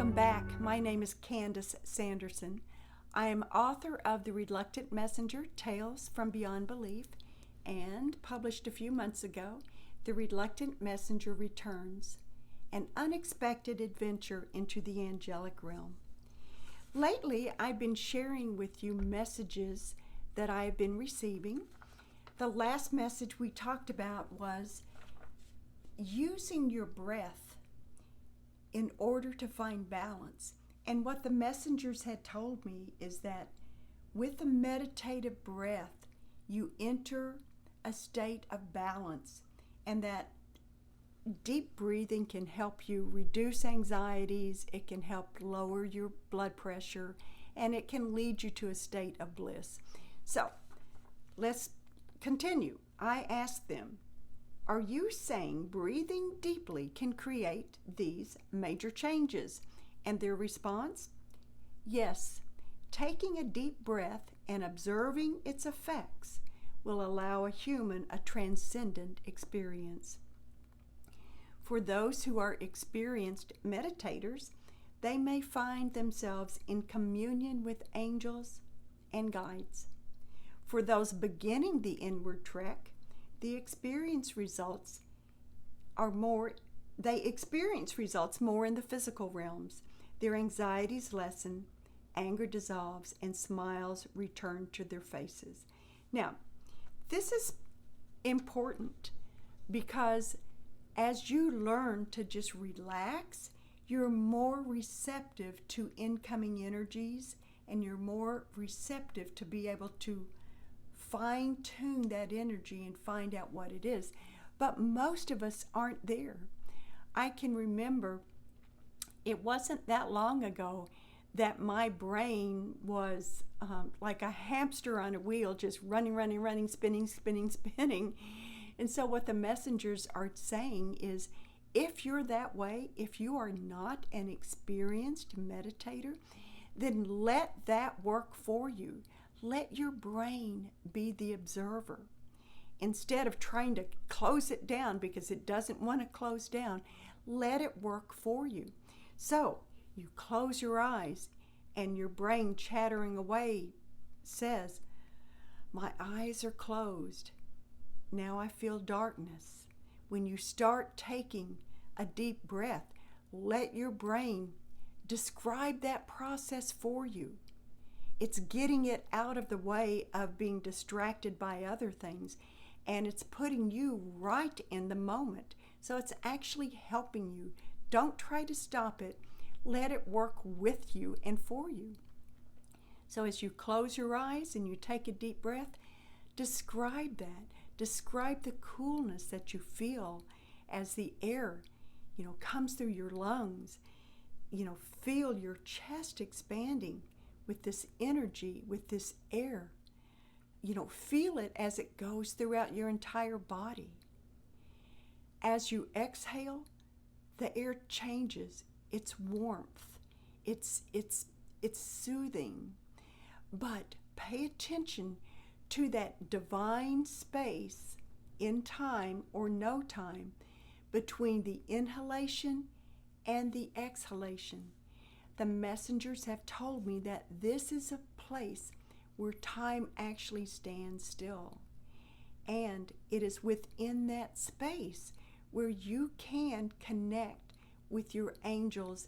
Welcome back. My name is Candice Sanderson. I am author of The Reluctant Messenger, Tales from Beyond Belief, and published a few months ago, The Reluctant Messenger Returns, an unexpected adventure into the angelic realm. Lately, I've been sharing with you messages that I have been receiving. The last message we talked about was using your breath in order to find balance. And what the messengers had told me is that with a meditative breath, you enter a state of balance, and that deep breathing can help you reduce anxieties, it can help lower your blood pressure, and it can lead you to a state of bliss. So let's continue. I asked them, are you saying breathing deeply can create these major changes? And their response, yes, taking a deep breath and observing its effects will allow a human a transcendent experience. For those who are experienced meditators, they may find themselves in communion with angels and guides. For those beginning the inward trek, they experience results more in the physical realms. Their anxieties lessen, anger dissolves, and smiles return to their faces. Now, this is important because as you learn to just relax, you're more receptive to incoming energies, and you're more receptive to be able to fine-tune that energy and find out what it is. But most of us aren't there. I can remember it wasn't that long ago that my brain was like a hamster on a wheel, just running, spinning. And so what the messengers are saying is, if you're that way, if you are not an experienced meditator, then let that work for you. Let your brain be the observer. Instead of trying to close it down because it doesn't want to close down, let it work for you. So you close your eyes and your brain chattering away says, my eyes are closed. Now I feel darkness. When you start taking a deep breath, let your brain describe that process for you. It's getting it out of the way of being distracted by other things, and it's putting you right in the moment. So it's actually helping you. Don't try to stop it. Let it work with you and for you. So as you close your eyes and you take a deep breath, describe that. Describe the coolness that you feel as the air, comes through your lungs. Feel your chest expanding with this energy, with this air. Feel it as it goes throughout your entire body. As you exhale, the air changes. It's warmth. It's soothing. But pay attention to that divine space in time or no time between the inhalation and the exhalation. The messengers have told me that this is a place where time actually stands still. And it is within that space where you can connect with your angels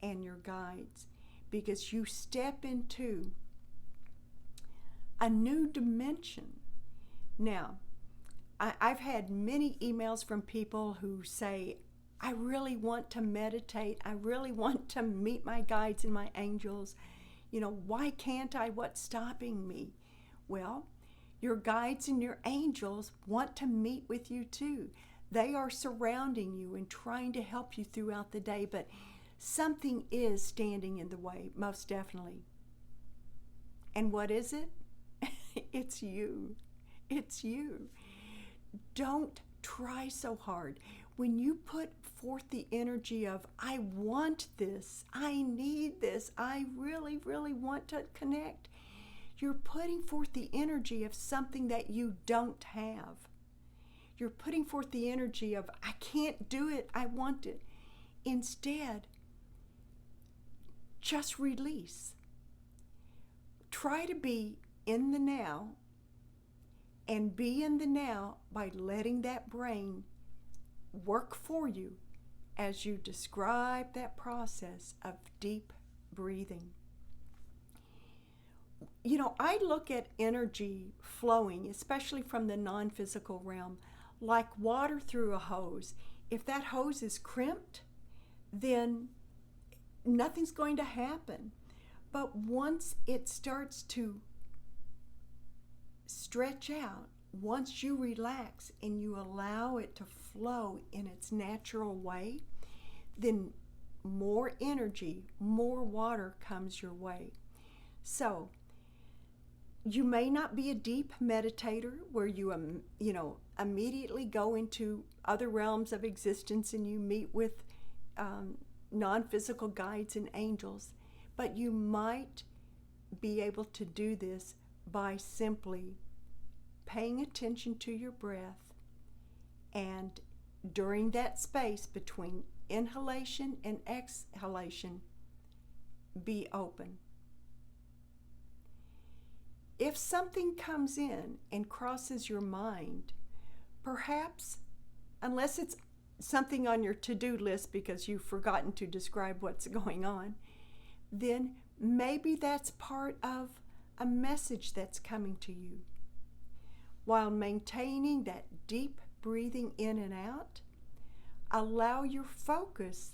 and your guides, because you step into a new dimension. Now, I've had many emails from people who say, I really want to meditate. I really want to meet my guides and my angels. Why can't I? What's stopping me? Well, your guides and your angels want to meet with you too. They are surrounding you and trying to help you throughout the day, but something is standing in the way, most definitely. And what is it? It's you. It's you. Don't try so hard. When you put forth the energy of, I want this, I need this, I really, really want to connect, you're putting forth the energy of something that you don't have. You're putting forth the energy of, I can't do it, I want it. Instead, just release. Try to be in the now, and be in the now by letting that brain work for you as you describe that process of deep breathing. You know, I look at energy flowing, especially from the non-physical realm, like water through a hose. If that hose is crimped, then nothing's going to happen. But once it starts to stretch out, once you relax and you allow it to flow in its natural way, then more energy, more water comes your way. So you may not be a deep meditator where you immediately go into other realms of existence and you meet with non-physical guides and angels, but you might be able to do this by simply paying attention to your breath, and during that space between inhalation and exhalation, be open. If something comes in and crosses your mind, perhaps, unless it's something on your to-do list because you've forgotten to describe what's going on, then maybe that's part of a message that's coming to you. While maintaining that deep breathing in and out, allow your focus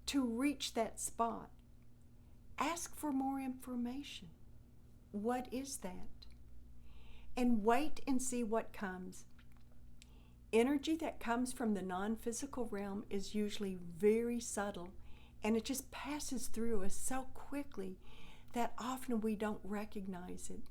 to reach that spot. Ask for more information. What is that? And wait and see what comes. Energy that comes from the non-physical realm is usually very subtle, and it just passes through us so quickly that often we don't recognize it.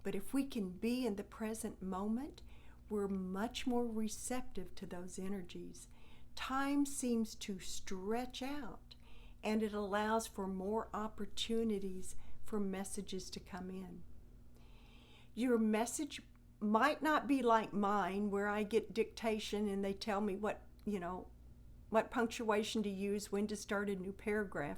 But if we can be in the present moment, we're much more receptive to those energies. Time seems to stretch out, and it allows for more opportunities for messages to come in. Your message might not be like mine, where I get dictation and they tell me what punctuation to use, when to start a new paragraph.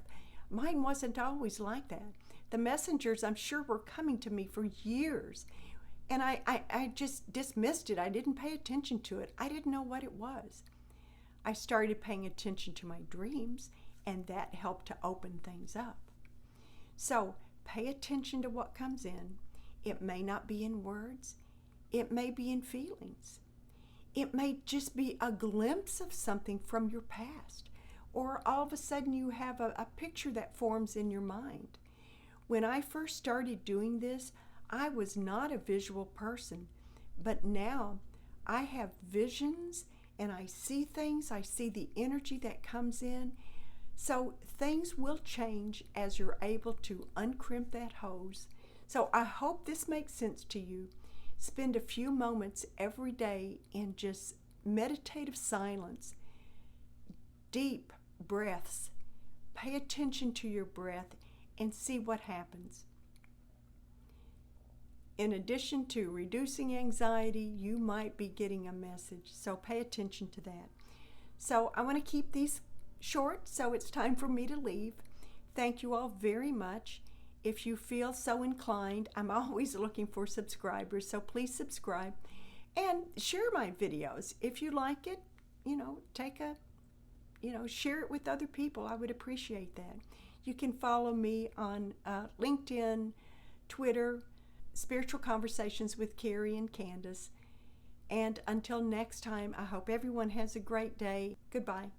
Mine wasn't always like that. The messengers, I'm sure, were coming to me for years, and I just dismissed it. I didn't pay attention to it. I didn't know what it was. I started paying attention to my dreams, and that helped to open things up. So pay attention to what comes in. It may not be in words. It may be in feelings. It may just be a glimpse of something from your past, or all of a sudden you have a picture that forms in your mind. When I first started doing this, I was not a visual person, but now I have visions and I see things. I see the energy that comes in. So things will change as you're able to uncrimp that hose. So I hope this makes sense to you. Spend a few moments every day in just meditative silence, deep breaths. Pay attention to your breath and see what happens. In addition to reducing anxiety, you might be getting a message, so pay attention to that. So I want to keep these short, so it's time for me to leave. Thank you all very much. If you feel so inclined, I'm always looking for subscribers, so please subscribe and share my videos. If you like it, share it with other people. I would appreciate that. You can follow me on LinkedIn, Twitter, Spiritual Conversations with Carrie and Candice. And until next time, I hope everyone has a great day. Goodbye.